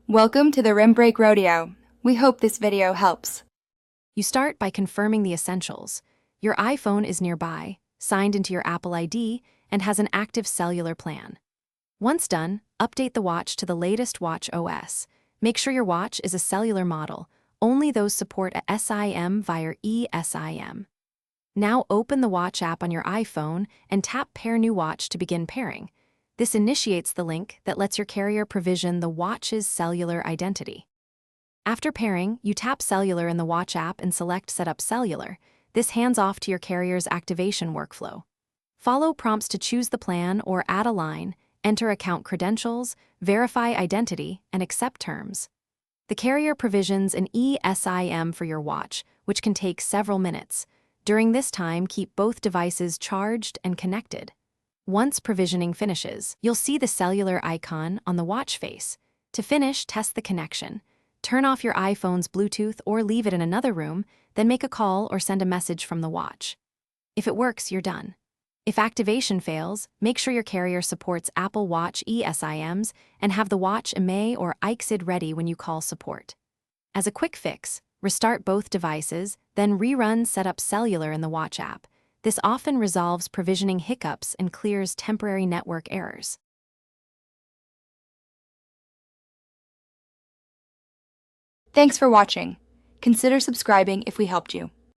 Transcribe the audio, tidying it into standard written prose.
Welcome to the Rim Break Rodeo. We hope this video helps. You start by confirming the essentials. Your iPhone is nearby, signed into your Apple ID, and has an active cellular plan. Once done, update the watch to the latest watch OS. Make sure your watch is a cellular model. Only those support a SIM via eSIM. Now open the watch app on your iPhone and tap Pair New Watch to begin pairing. This initiates the link that lets your carrier provision the watch's cellular identity. After pairing, you tap Cellular in the watch app and select Set up Cellular. This hands off to your carrier's activation workflow. Follow prompts to choose the plan or add a line, enter account credentials, verify identity, and accept terms. The carrier provisions an eSIM for your watch, which can take several minutes. During this time, keep both devices charged and connected. Once provisioning finishes, you'll see the cellular icon on the watch face. To finish, test the connection. Turn off your iPhone's Bluetooth or leave it in another room, then make a call or send a message from the watch. If it works, you're done. If activation fails, make sure your carrier supports Apple Watch eSIMs and have the watch IMEI or ICSID ready when you call support. As a quick fix, restart both devices, then rerun Set up Cellular in the watch app. This often resolves provisioning hiccups and clears temporary network errors. Thanks for watching. Consider subscribing if we helped you.